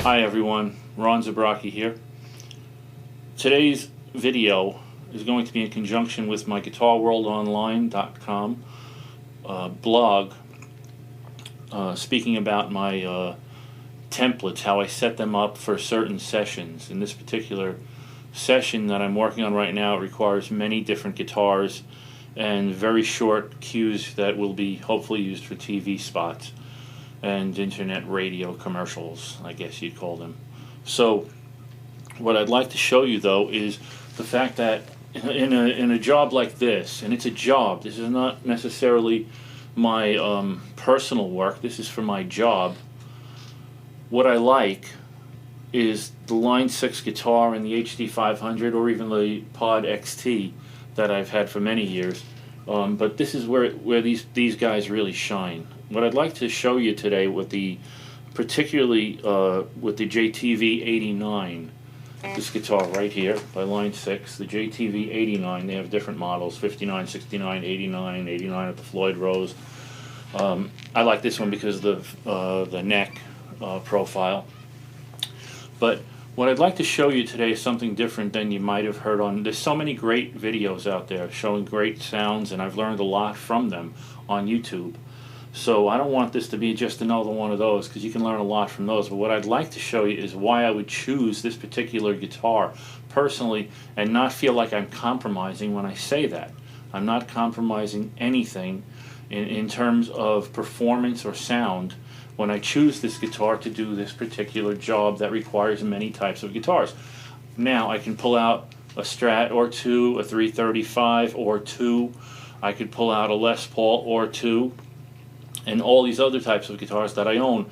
Hi everyone, Ron Zabrocki here. Today's video is going to be in conjunction with my GuitarWorldOnline.com blog, speaking about my templates, how I set them up for certain sessions. In this particular session that I'm working on right now, it requires many different guitars and very short cues that will be hopefully used for TV spots and internet radio commercials, I guess you'd call them. So what I'd like to show you though is the fact that in a job like this, and it's a job, this is not necessarily my personal work, this is for my job. What I like is the Line 6 guitar and the HD500 or even the Pod XT that I've had for many years. But this is where these guys really shine. What I'd like to show you today with particularly with the JTV-89, this guitar right here by Line 6, the JTV-89, they have different models, 59, 69, 89, 89 at the Floyd Rose. I like this one because of the neck profile. But what I'd like to show you today is something different than you might have heard on. There's so many great videos out there showing great sounds, and I've learned a lot from them on YouTube. So I don't want this to be just another one of those, because you can learn a lot from those. But what I'd like to show you is why I would choose this particular guitar personally and not feel like I'm compromising when I say that. I'm not compromising anything in terms of performance or sound when I choose this guitar to do this particular job that requires many types of guitars. Now I can pull out a Strat or two, a 335 or two. I could pull out a Les Paul or two, and all these other types of guitars that I own.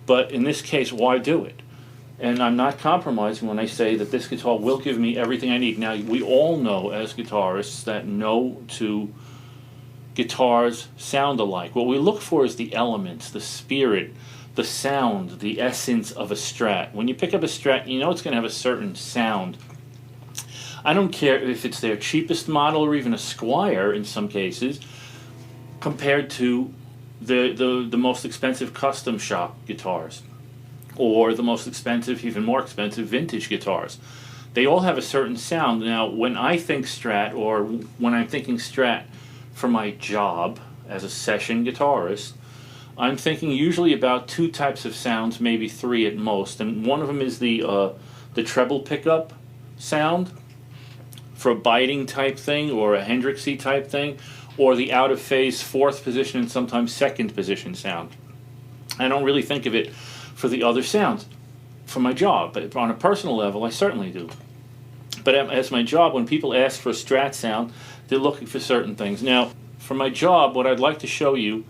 But in this case, why do it? And I'm not compromising when I say that this guitar will give me everything I need. Now, we all know as guitarists that no two guitars sound alike. What we look for is the elements, the spirit, the sound, the essence of a Strat. When you pick up a Strat, you know it's going to have a certain sound. I don't care if it's their cheapest model or even a Squire in some cases, compared to the most expensive custom shop guitars, or the most expensive, even more expensive vintage guitars. They all have a certain sound. Now, when I think Strat, or when I'm thinking Strat for my job as a session guitarist, I'm thinking usually about two types of sounds, maybe three at most. And one of them is the treble pickup sound for a biting type thing or a Hendrixy type thing, or the out of phase fourth position and sometimes second position sound. I don't really think of it for the other sounds for my job, but on a personal level I certainly do. But as my job, when people ask for a Strat sound, they're looking for certain things. Now, for my job, what I'd like to show you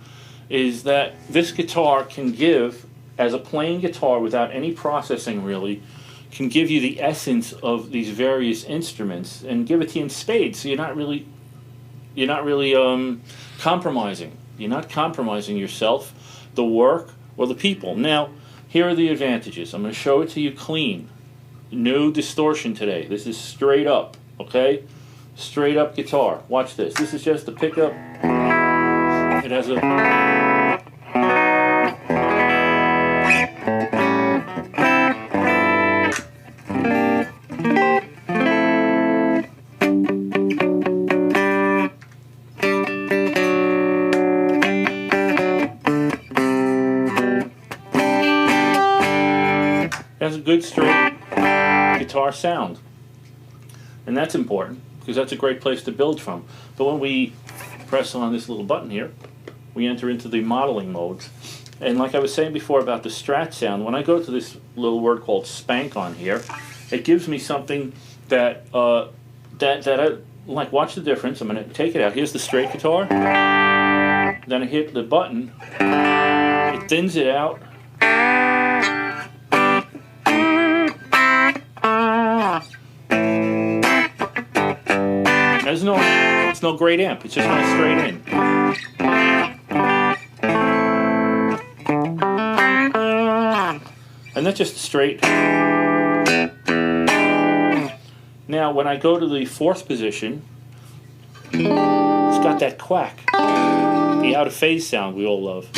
is that this guitar can give, as a plain guitar without any processing really, can give you the essence of these various instruments and give it to you in spades. So you're not really compromising. You're not compromising yourself, the work, or the people. Now, here are the advantages. I'm going to show it to you clean. No distortion today. This is straight up, okay? Straight up guitar. Watch this. This is just a pickup. It has a... has a good straight guitar sound, and that's important because that's a great place to build from. But when we press on this little button here, we enter into the modeling modes, and like I was saying before about the Strat sound, when I go to this little word called spank on here, it gives me something that I like. Watch the difference. I'm going to take it out. Here's the straight guitar, then I hit the button, it thins it out. It's no great amp, it's just going straight in. And that's just straight. Now, when I go to the fourth position, it's got that quack, the out of phase sound we all love.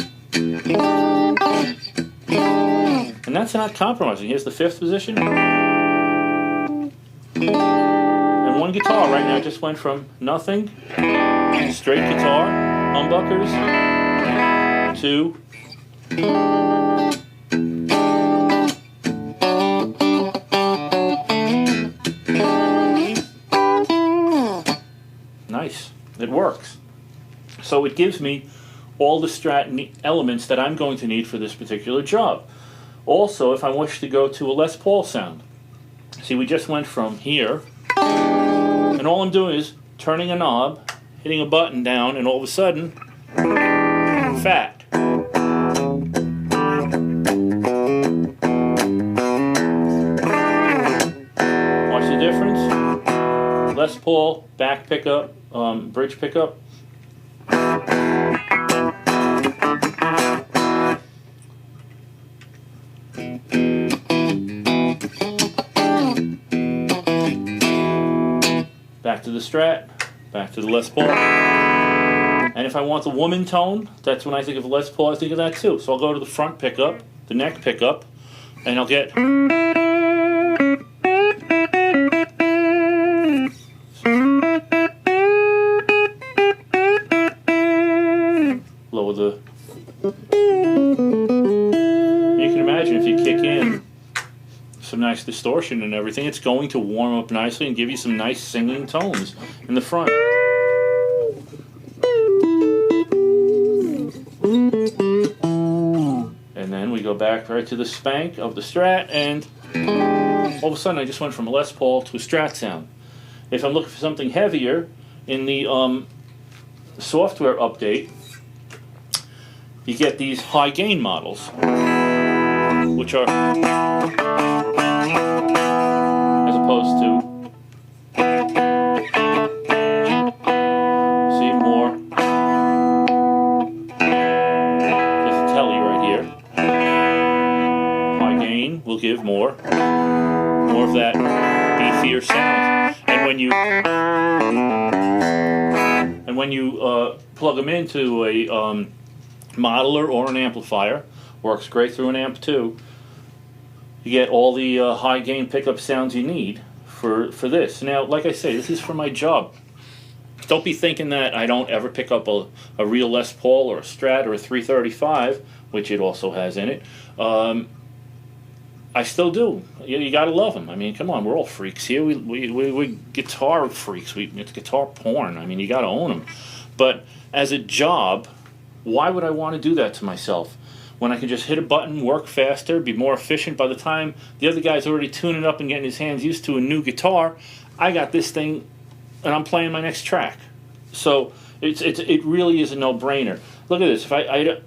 And that's not compromising. Here's the 5th position. And one guitar right now just went from nothing, straight guitar, humbuckers, to nice. It works. So it gives me all the Strat elements that I'm going to need for this particular job. Also, if I wish to go to a Les Paul sound, see, we just went from here, and all I'm doing is turning a knob, hitting a button down, and all of a sudden, fat. Watch the difference. Les Paul, back pickup, bridge pickup. Back to the Strat, back to the Les Paul. And if I want the woman tone, that's when I think of Les Paul, I think of that too. So I'll go to the front pickup, the neck pickup, and I'll get lower the. You can imagine if you kick in some nice distortion and everything, it's going to warm up nicely and give you some nice singing tones in the front. And then we go back right to the spank of the Strat, and all of a sudden I just went from a Les Paul to a Strat sound. If I'm looking for something heavier, in the software update, you get these high gain models, which are as opposed to, see, more, there's a telly right here. High gain will give more of that beefier sound. And when you plug them into a modeler or an amplifier, works great through an amp too, you get all the high gain pickup sounds you need for this. Now, like I say, this is for my job. Don't be thinking that I don't ever pick up a real Les Paul or a Strat or a 335, which it also has in it. I still do. You gotta love them. I mean, come on, we're all freaks here. We're guitar freaks. It's guitar porn. I mean, you gotta own them. But as a job, why would I want to do that to myself when I can just hit a button, work faster, be more efficient? By the time the other guy's already tuning up and getting his hands used to a new guitar, I got this thing and I'm playing my next track. So it really is a no-brainer. Look at this.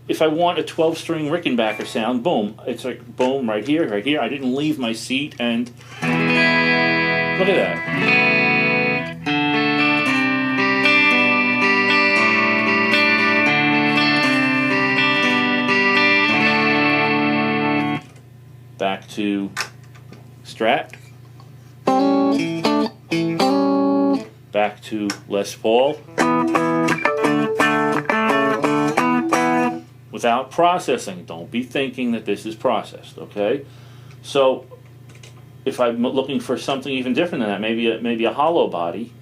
If I want a 12-string Rickenbacker sound, boom, it's like boom right here, right here. I didn't leave my seat, and look at that. Back to Strat. Back to Les Paul. Without processing. Don't be thinking that this is processed, okay? So if I'm looking for something even different than that, maybe a hollow body,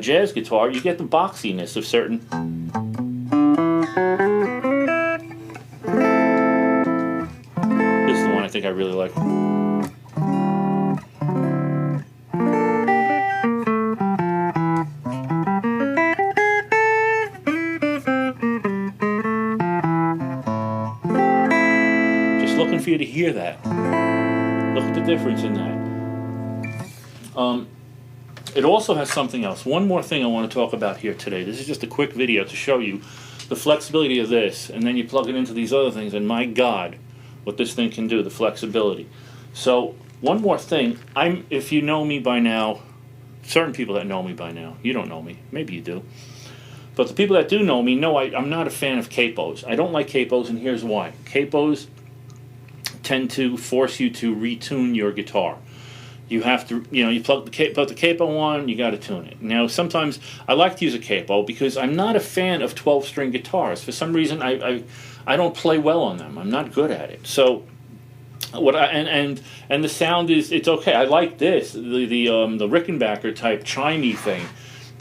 jazz guitar, you get the boxiness of certain. This is the one I think I really like. Looking for you to hear that. Look at the difference in that. It also has something else. One more thing I want to talk about here today. This is just a quick video to show you the flexibility of this, and then you plug it into these other things, and my God, what this thing can do, the flexibility. So, one more thing. If you know me by now, certain people that know me by now, you don't know me, maybe you do, but the people that do know me know I'm not a fan of capos. I don't like capos, and here's why. Capos tend to force you to retune your guitar. You have to, you put the capo on, you got to tune it. Now, sometimes I like to use a capo because I'm not a fan of 12-string guitars. For some reason, I don't play well on them. I'm not good at it. So And the sound it's okay. I like this the Rickenbacker type chimey thing,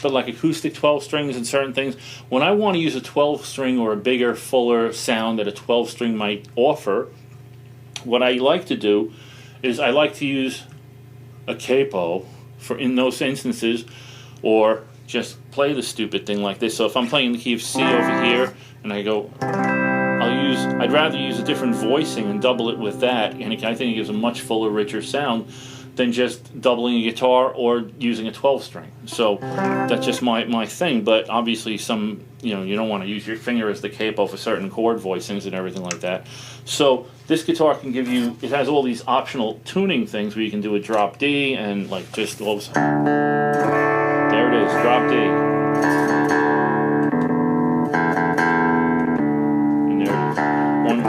but like acoustic 12 strings and certain things. When I want to use a 12 string or a bigger, fuller sound that a 12 string might offer, what I like to do is I like to use a capo for in those instances, or just play the stupid thing like this. So if I'm playing the key of C over here and I go, I'd rather use a different voicing and double it with that, and I think it gives a much fuller, richer sound than just doubling a guitar or using a 12 string. So that's just my thing. But obviously, you don't want to use your finger as the capo for certain chord voicings and everything like that. So this guitar can give you, it has all these optional tuning things where you can do a drop D and like just all of a sudden, there it is, drop D. One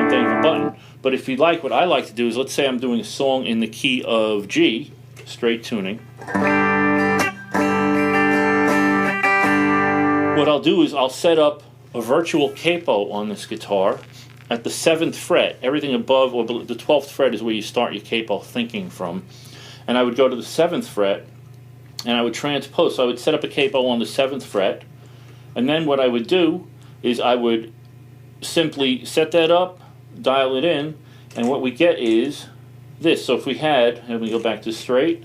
thing of a button. But if you like, what I like to do is, let's say I'm doing a song in the key of G, straight tuning. What I'll do is I'll set up a virtual capo on this guitar at the 7th fret. Everything above, or the 12th fret is where you start your capo thinking from. And I would go to the 7th fret and I would transpose. So I would set up a capo on the 7th fret, and then what I would do is I would simply set that up, dial it in, and what we get is this. So if we had, and we go back to straight,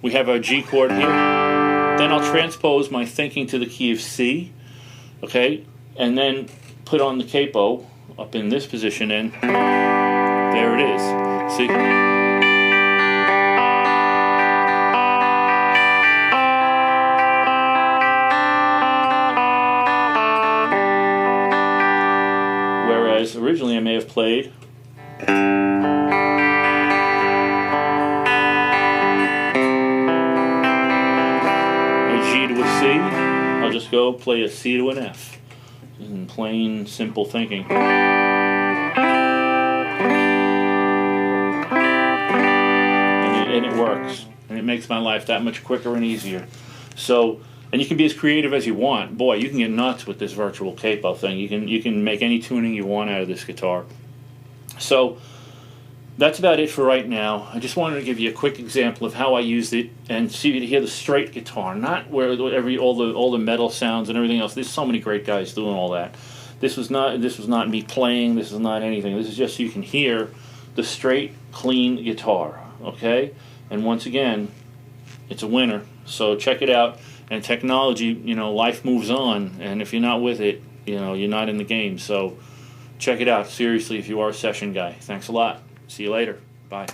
we have our G chord here. Then I'll transpose my thinking to the key of C, okay, and then put on the capo up in this position, and there it is. See? Whereas originally I may have played a G to a C, I'll just go play a C to an F in plain, simple thinking. And it works, and it makes my life that much quicker and easier. So, and you can be as creative as you want. Boy, you can get nuts with this virtual capo thing. You can make any tuning you want out of this guitar. So that's about it for right now. I just wanted to give you a quick example of how I used it, and see you to hear the straight guitar, not where all the metal sounds and everything else. There's so many great guys doing all that. This was not me playing. This is not anything. This is just so you can hear the straight, clean guitar. Okay, and once again, it's a winner. So check it out. And technology, life moves on, and if you're not with it, you're not in the game. So check it out, seriously, if you are a session guy. Thanks a lot. See you later. Bye.